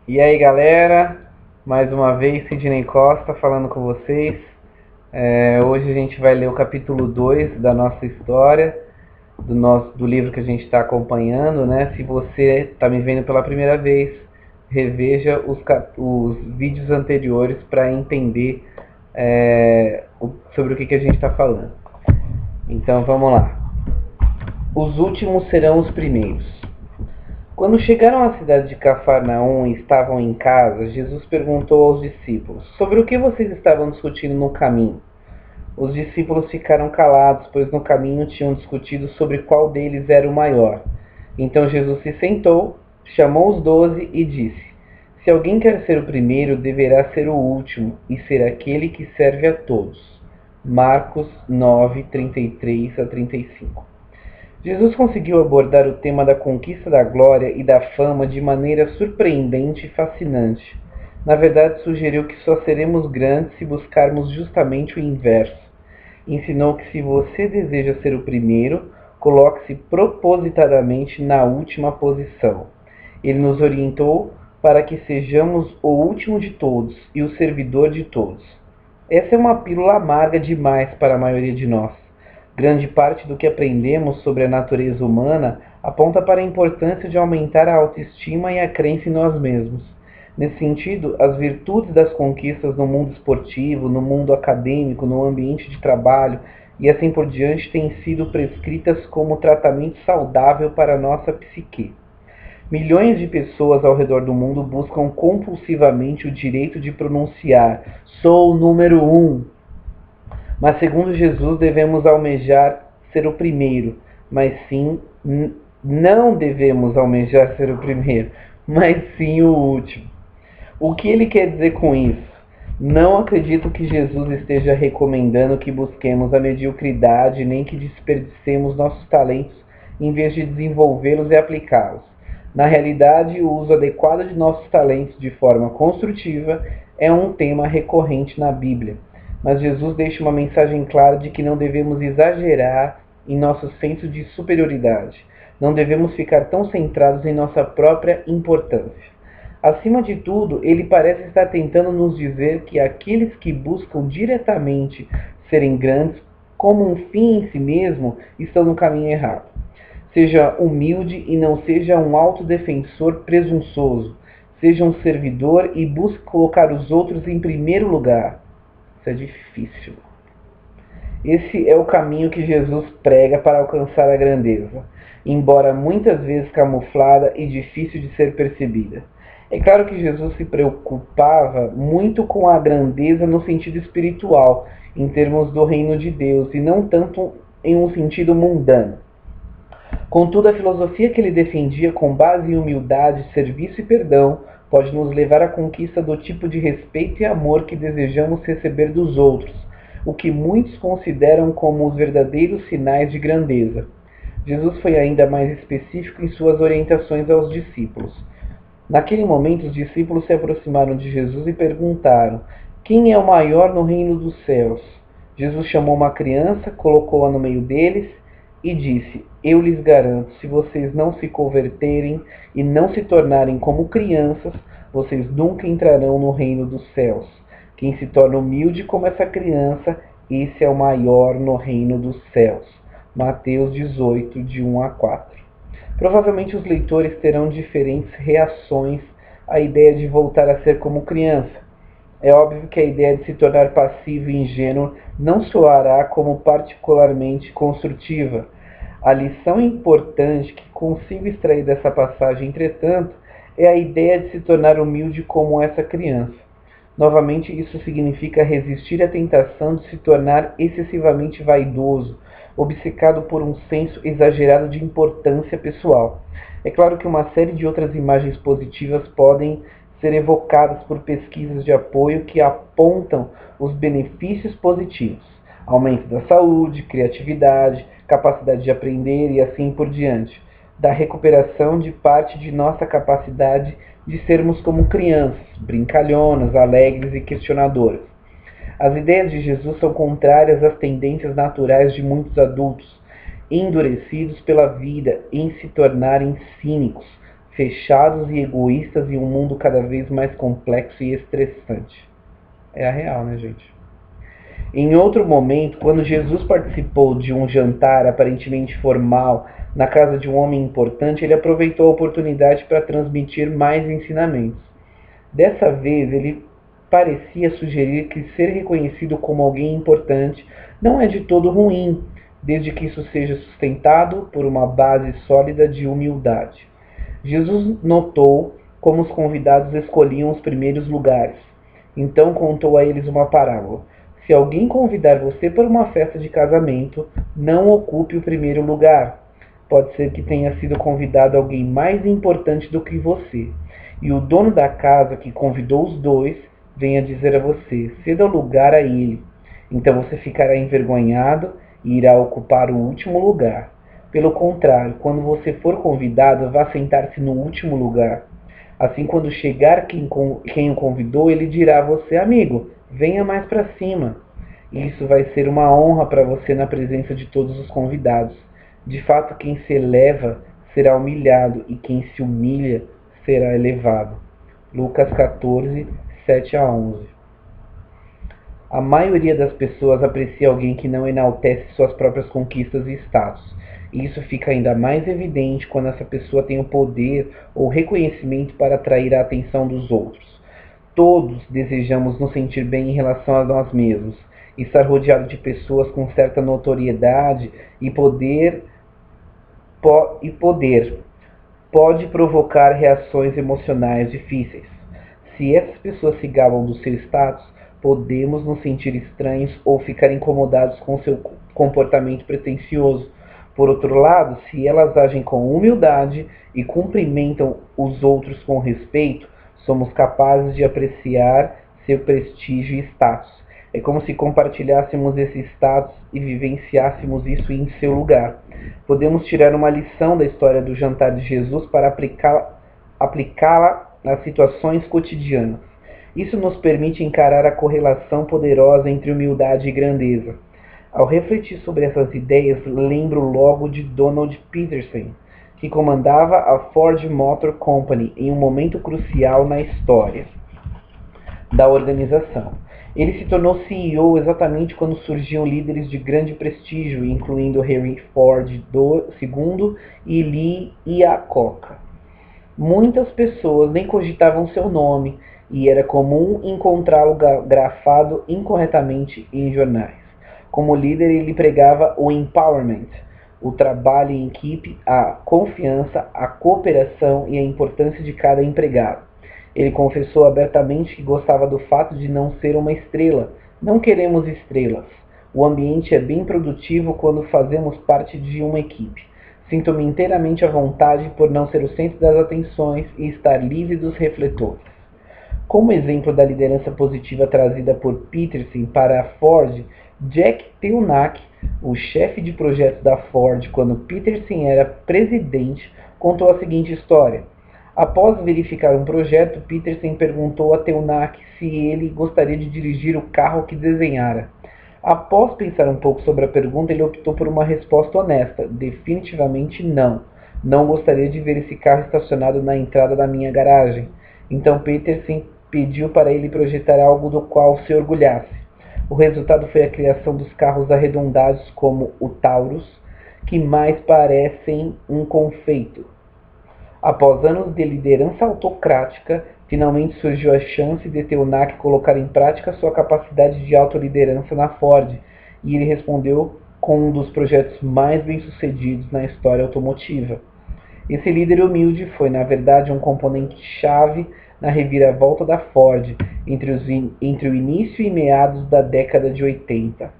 E aí galera, mais uma vez Sidney Costa falando com vocês. Hoje a gente vai ler o capítulo 2 da nossa história, do livro que a gente está acompanhando, né? Se você está me vendo pela primeira vez, reveja os vídeos anteriores para entender sobre o que a gente está falando. Então vamos lá. Os últimos serão os primeiros. Quando chegaram à cidade de Cafarnaum e estavam em casa, Jesus perguntou aos discípulos: sobre o que vocês estavam discutindo no caminho? Os discípulos ficaram calados, pois no caminho tinham discutido sobre qual deles era o maior. Então Jesus se sentou, chamou os 12 e disse: se alguém quer ser o primeiro, deverá ser o último e ser aquele que serve a todos. Marcos 9, 33 a 35. Jesus conseguiu abordar o tema da conquista da glória e da fama de maneira surpreendente e fascinante. Na verdade, sugeriu que só seremos grandes se buscarmos justamente o inverso. Ensinou que se você deseja ser o primeiro, coloque-se propositadamente na última posição. Ele nos orientou para que sejamos o último de todos e o servidor de todos. Essa é uma pílula amarga demais para a maioria de nós. Grande parte do que aprendemos sobre a natureza humana aponta para a importância de aumentar a autoestima e a crença em nós mesmos. Nesse sentido, as virtudes das conquistas no mundo esportivo, no mundo acadêmico, no ambiente de trabalho e assim por diante têm sido prescritas como tratamento saudável para a nossa psique. Milhões de pessoas ao redor do mundo buscam compulsivamente o direito de pronunciar "sou o número 1". Mas segundo Jesus devemos almejar ser o primeiro, não devemos almejar ser o primeiro, mas sim o último. O que ele quer dizer com isso? Não acredito que Jesus esteja recomendando que busquemos a mediocridade nem que desperdicemos nossos talentos em vez de desenvolvê-los e aplicá-los. Na realidade, o uso adequado de nossos talentos de forma construtiva é um tema recorrente na Bíblia. Mas Jesus deixa uma mensagem clara de que não devemos exagerar em nosso senso de superioridade. Não devemos ficar tão centrados em nossa própria importância. Acima de tudo, ele parece estar tentando nos dizer que aqueles que buscam diretamente serem grandes como um fim em si mesmo estão no caminho errado. Seja humilde e não seja um autodefensor presunçoso. Seja um servidor e busque colocar os outros em primeiro lugar. Isso é difícil. Esse é o caminho que Jesus prega para alcançar a grandeza, embora muitas vezes camuflada e difícil de ser percebida. É claro que Jesus se preocupava muito com a grandeza no sentido espiritual, em termos do reino de Deus, e não tanto em um sentido mundano. Contudo, a filosofia que ele defendia com base em humildade, serviço e perdão pode nos levar à conquista do tipo de respeito e amor que desejamos receber dos outros, o que muitos consideram como os verdadeiros sinais de grandeza. Jesus foi ainda mais específico em suas orientações aos discípulos. Naquele momento, os discípulos se aproximaram de Jesus e perguntaram: quem é o maior no reino dos céus? Jesus chamou uma criança, colocou-a no meio deles e disse: eu lhes garanto, se vocês não se converterem e não se tornarem como crianças, vocês nunca entrarão no reino dos céus. Quem se torna humilde como essa criança, esse é o maior no reino dos céus. Mateus 18, de 1 a 4. Provavelmente os leitores terão diferentes reações à ideia de voltar a ser como criança. É óbvio que a ideia de se tornar passivo e ingênuo não soará como particularmente construtiva. A lição importante que consigo extrair dessa passagem, entretanto, é a ideia de se tornar humilde como essa criança. Novamente, isso significa resistir à tentação de se tornar excessivamente vaidoso, obcecado por um senso exagerado de importância pessoal. É claro que uma série de outras imagens positivas podem ser evocadas por pesquisas de apoio que apontam os benefícios positivos: aumento da saúde, criatividade, capacidade de aprender e assim por diante, da recuperação de parte de nossa capacidade de sermos como crianças, brincalhonas, alegres e questionadoras. As ideias de Jesus são contrárias às tendências naturais de muitos adultos, endurecidos pela vida em se tornarem cínicos, fechados e egoístas em um mundo cada vez mais complexo e estressante. É a real, né, gente? Em outro momento, quando Jesus participou de um jantar aparentemente formal na casa de um homem importante, ele aproveitou a oportunidade para transmitir mais ensinamentos. Dessa vez, ele parecia sugerir que ser reconhecido como alguém importante não é de todo ruim, desde que isso seja sustentado por uma base sólida de humildade. Jesus notou como os convidados escolhiam os primeiros lugares. Então contou a eles uma parábola. Se alguém convidar você para uma festa de casamento, não ocupe o primeiro lugar. Pode ser que tenha sido convidado alguém mais importante do que você. E o dono da casa que convidou os dois venha dizer a você: ceda o lugar a ele. Então você ficará envergonhado e irá ocupar o último lugar. Pelo contrário, quando você for convidado, vá sentar-se no último lugar. Assim, quando chegar quem o convidou, ele dirá a você: amigo, venha mais para cima. E isso vai ser uma honra para você na presença de todos os convidados. De fato, quem se eleva será humilhado, e quem se humilha será elevado. Lucas 14, 7 a 11. A maioria das pessoas aprecia alguém que não enaltece suas próprias conquistas e status. E isso fica ainda mais evidente quando essa pessoa tem o poder ou reconhecimento para atrair a atenção dos outros. Todos desejamos nos sentir bem em relação a nós mesmos. Estar rodeado de pessoas com certa notoriedade e poder pode provocar reações emocionais difíceis. Se essas pessoas se gabam do seu status, podemos nos sentir estranhos ou ficar incomodados com seu comportamento pretensioso. Por outro lado, se elas agem com humildade e cumprimentam os outros com respeito, somos capazes de apreciar seu prestígio e status. É como se compartilhássemos esse status e vivenciássemos isso em seu lugar. Podemos tirar uma lição da história do jantar de Jesus para aplicá-la nas situações cotidianas. Isso nos permite encarar a correlação poderosa entre humildade e grandeza. Ao refletir sobre essas ideias, lembro logo de Donald Peterson, que comandava a Ford Motor Company em um momento crucial na história da organização. Ele se tornou CEO exatamente quando surgiam líderes de grande prestígio, incluindo Henry Ford II e Lee Iacocca. Muitas pessoas nem cogitavam seu nome, e era comum encontrá-lo grafado incorretamente em jornais. Como líder, ele pregava o empowerment, o trabalho em equipe, a confiança, a cooperação e a importância de cada empregado. Ele confessou abertamente que gostava do fato de não ser uma estrela. Não queremos estrelas. O ambiente é bem produtivo quando fazemos parte de uma equipe. Sinto-me inteiramente à vontade por não ser o centro das atenções e estar livre dos refletores. Como exemplo da liderança positiva trazida por Peterson para a Ford, Jack Teonak, o chefe de projetos da Ford quando Peterson era presidente, contou a seguinte história. Após verificar um projeto, Peterson perguntou a Teonak se ele gostaria de dirigir o carro que desenhara. Após pensar um pouco sobre a pergunta, ele optou por uma resposta honesta. Definitivamente não. Não gostaria de ver esse carro estacionado na entrada da minha garagem. Então Peterson pediu para ele projetar algo do qual se orgulhasse. O resultado foi a criação dos carros arredondados como o Taurus, que mais parecem um confeito. Após anos de liderança autocrática, finalmente surgiu a chance de Teonak colocar em prática sua capacidade de autoliderança na Ford, e ele respondeu com um dos projetos mais bem-sucedidos na história automotiva. Esse líder humilde foi, na verdade, um componente-chave na reviravolta da Ford entre o início e meados da década de 80.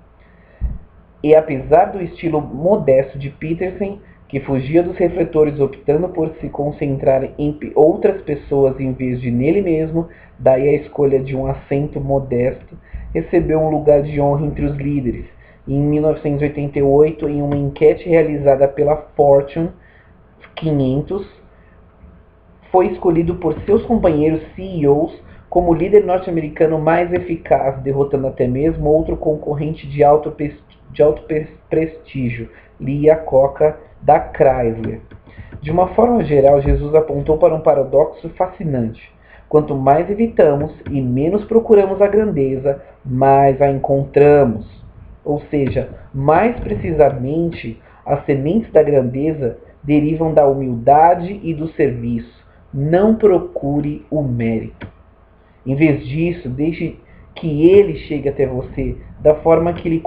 E apesar do estilo modesto de Peterson, que fugia dos refletores optando por se concentrar em outras pessoas em vez de nele mesmo, daí a escolha de um assento modesto, recebeu um lugar de honra entre os líderes. Em 1988, em uma enquete realizada pela Fortune 500, foi escolhido por seus companheiros CEOs como o líder norte-americano mais eficaz, derrotando até mesmo outro concorrente de alto prestígio, Lee Iacocca, da Chrysler. De uma forma geral, Jesus apontou para um paradoxo fascinante. Quanto mais evitamos e menos procuramos a grandeza, mais a encontramos. Ou seja, mais precisamente, as sementes da grandeza derivam da humildade e do serviço. Não procure o mérito. Em vez disso, deixe que ele chegue até você da forma que lhe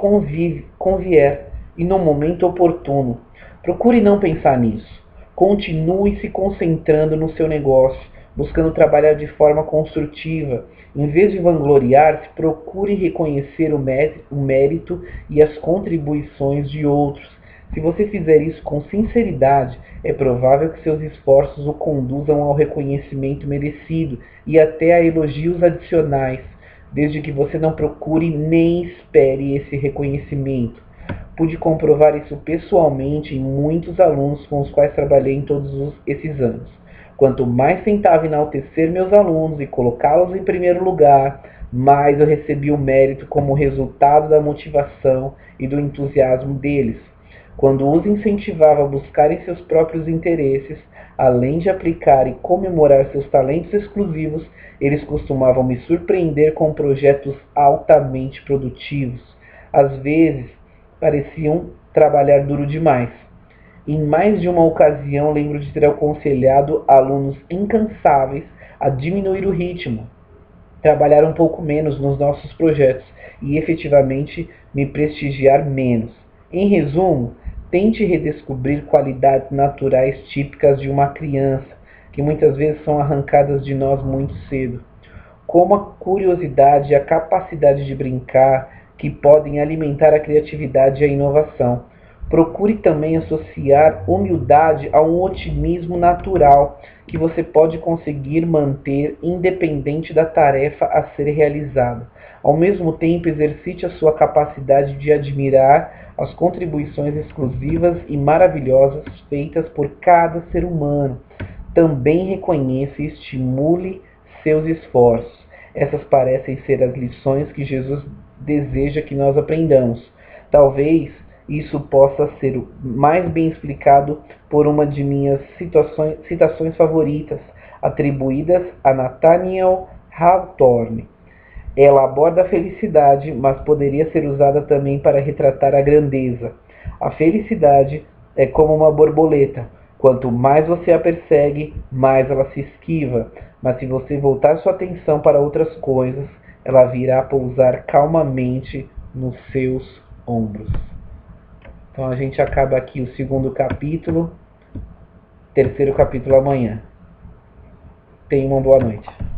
convier e no momento oportuno. Procure não pensar nisso. Continue se concentrando no seu negócio, buscando trabalhar de forma construtiva. Em vez de vangloriar-se, procure reconhecer o mérito e as contribuições de outros. Se você fizer isso com sinceridade, é provável que seus esforços o conduzam ao reconhecimento merecido e até a elogios adicionais, desde que você não procure nem espere esse reconhecimento. Pude comprovar isso pessoalmente em muitos alunos com os quais trabalhei em todos esses anos. Quanto mais tentava enaltecer meus alunos e colocá-los em primeiro lugar, mais eu recebia o mérito como resultado da motivação e do entusiasmo deles. Quando os incentivava a buscarem seus próprios interesses, além de aplicar e comemorar seus talentos exclusivos, eles costumavam me surpreender com projetos altamente produtivos. Às vezes, pareciam trabalhar duro demais. Em mais de uma ocasião, lembro de ter aconselhado alunos incansáveis a diminuir o ritmo, trabalhar um pouco menos nos nossos projetos e efetivamente me prestigiar menos. Em resumo, tente redescobrir qualidades naturais típicas de uma criança, que muitas vezes são arrancadas de nós muito cedo, como a curiosidade e a capacidade de brincar, que podem alimentar a criatividade e a inovação. Procure também associar humildade a um otimismo natural que você pode conseguir manter independente da tarefa a ser realizada. Ao mesmo tempo, exercite a sua capacidade de admirar as contribuições exclusivas e maravilhosas feitas por cada ser humano. Também reconheça e estimule seus esforços. Essas parecem ser as lições que Jesus deseja que nós aprendamos. Talvez isso possa ser mais bem explicado por uma de minhas citações favoritas, atribuídas a Nathaniel Hawthorne. Ela aborda a felicidade, mas poderia ser usada também para retratar a grandeza. A felicidade é como uma borboleta. Quanto mais você a persegue, mais ela se esquiva. Mas se você voltar sua atenção para outras coisas, ela virá pousar calmamente nos seus ombros. Então a gente acaba aqui o segundo capítulo, terceiro capítulo amanhã. Tenha uma boa noite.